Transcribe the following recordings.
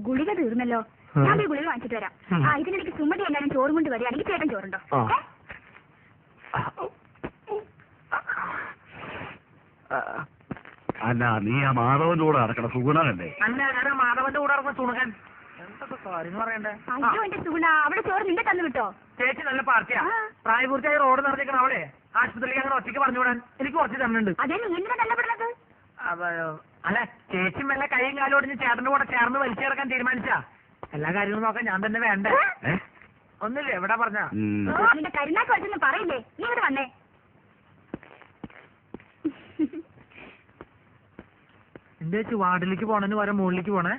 ഗുളിക തീർന്നല്ലോ. ഞാൻ ഈ ഗുളിക വാങ്ങിച്ചിട്ട് വരാം. ഇതിനിടയ്ക്ക് സുമതി എല്ലാവരും ചോറും കൊണ്ട് വരികയാണെങ്കിൽ ചേട്ടൻ ചോറുണ്ടോ? അല്ല, നീ ആ മാധവന്റെ കൂടെ നടക്കണ സുഗുണനല്ലേ? അല്ല, ഞാൻ മാധവന്റെ കൂടെ നടക്കുന്ന സുണകൻ. എന്തൊക്കെ കാര്യം പറയണ്ടേ? അയ്യോ എന്റെ സുഗുണ, അവിടെ ചോറ് നിന്നെ തന്നു വിട്ടോ? ചേച്ചി നല്ല പാർട്ടിയാ. പ്രായപൂർത്തിയായി റോഡ് നടത്തിക്കണ അവളെ ആശുപത്രിയിലേക്ക് അങ്ങനെ ഒറ്റയ്ക്ക് പറഞ്ഞുവിടാൻ എനിക്ക് കുറച്ച് തന്നുണ്ട്. അതെ, നീ എന്തിനാ തല്ലപ്പെടുന്നത്? അല്ല, ചേച്ചി മെല്ലെ കൈയും കാലും ഒടിഞ്ഞ് ചേട്ടന്റെ കൂടെ ചേർന്ന് വലിച്ചു കിടക്കാൻ തീരുമാനിച്ചാ എല്ലാ കാര്യങ്ങളും നോക്കാൻ ഞാൻ തന്നെ വേണ്ടേ? ഒന്നില്ലേ എവിടെ പറഞ്ഞ നിന്റെ കരുനാക്ക് വെച്ചൊന്നും പറയില്ലേ? നീ ഇവിടെ വന്നേ. എന്റെ ചേച്ചി വാർഡിലേക്ക് പോണെന്ന് വരെ മുകളിലേക്ക് പോണേ.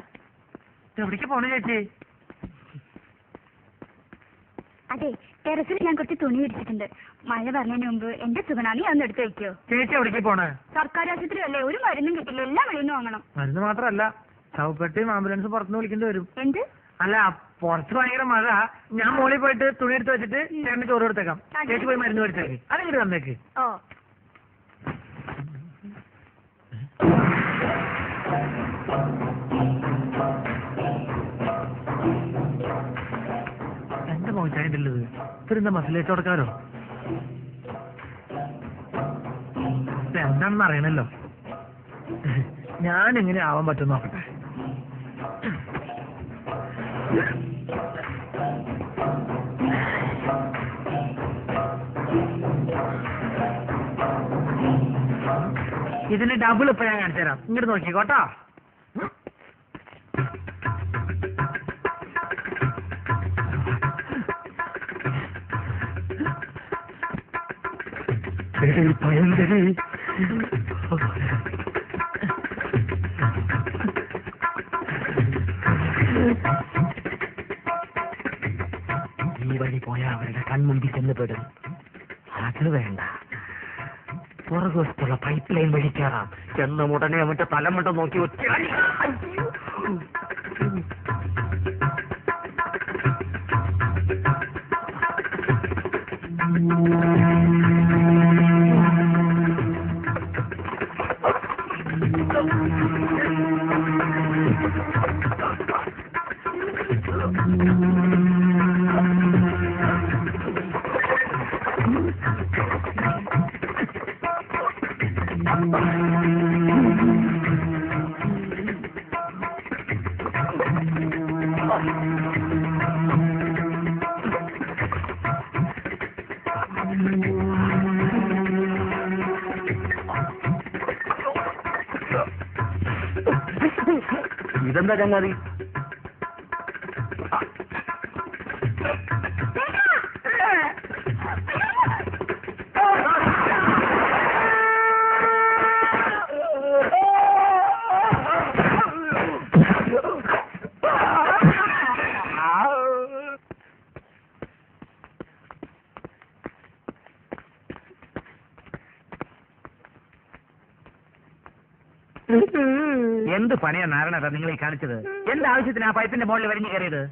എവിടേക്ക് പോണേ ചേച്ചി? അതെ, ടെറസിൽ ഞാൻ കുറച്ച് തുണി വിരിച്ചിട്ടുണ്ട്. മഴ പറഞ്ഞതിന് മുമ്പ് എന്റെ സുഗുണ നീ ഒന്ന് എടുത്തു വെക്കോ. ചേച്ചി എവിടേക്ക് പോണേ? സർക്കാർ ആശുപത്രി അല്ലേ, ഒരു മരുന്നും കിട്ടില്ല, എല്ലാം വെളിയിൽ വാങ്ങണം. മരുന്ന് മാത്രല്ല, ശവപ്പെട്ടിയും ആംബുലൻസ് പുറത്തുനിന്ന് വിളിക്കേണ്ടി വരും. എന്ത്? അല്ല, പുറത്ത് ഭയങ്കര മഴ. ഞാൻ മോളിൽ പോയിട്ട് തുണി എടുത്ത് വെച്ചിട്ട് ചേട്ടന് ചോറ് എടുത്തേക്കാം. ചേച്ചി പോയി മരുന്ന് മേടിച്ചേക്ക്. അതെങ്കിലും തന്നേക്ക്. ഓ, എന്റെ മോശായിട്ടുള്ളത് ഇത്തിരി മസിലേച്ചോടക്കാരോ എന്താണെന്ന് അറിയണല്ലോ. ഞാൻ എങ്ങനെ ആവാൻ പറ്റും നോക്കട്ടെ. ഇതിന് ഡബിൾ ഇപ്പൊ ഞാൻ കാണിച്ചു തരാം. ഇങ്ങോട്ട് നോക്കിക്കോട്ടോ. ഈ വഴി പോയാ അവരുടെ കൺമുമ്പിൽ ചെന്നപ്പെടും. അത് വേണ്ട, പുറകുവശത്തുള്ള പൈപ്പ് ലൈൻ വഴി കയറാം. ചെന്ന ഉടനെ അവന്റെ തലമുട്ട നോക്കി ഒറ്റ ഇതെന്താ ചങ്ങാതി? എന്ത് പണിയാ നാരണ നിങ്ങൾ ഈ കാണിച്ചത്? എന്താവശ്യത്തിന് ആ പൈപ്പിന്റെ മുകളിൽ വരിഞ്ഞു കയറിയത്?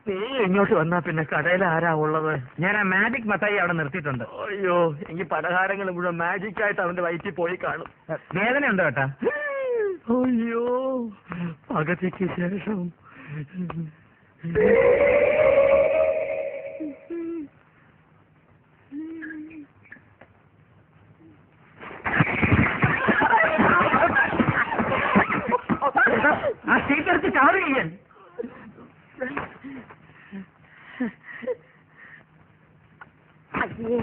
നീ ഇങ്ങോട്ട് വന്നാ പിന്നെ കടയിൽ ആരാ ഉള്ളത്? ഞാൻ ആ മാജിക് മത്തായി അവിടെ നിർത്തിയിട്ടുണ്ട്. അയ്യോ, എനിക്ക് പലഹാരങ്ങൾ മുഴുവൻ മാജിക് ആയിട്ട് അവന്റെ വയറ്റിൽ പോയി കാണും. വേദന ഉണ്ടോ ഏട്ടാ? അയ്യോ, പകതിക്ക് ശേഷം ആ സീറ്റെടുത്ത് ചാറ് ചെയ്യാൻ. അയ്യോ,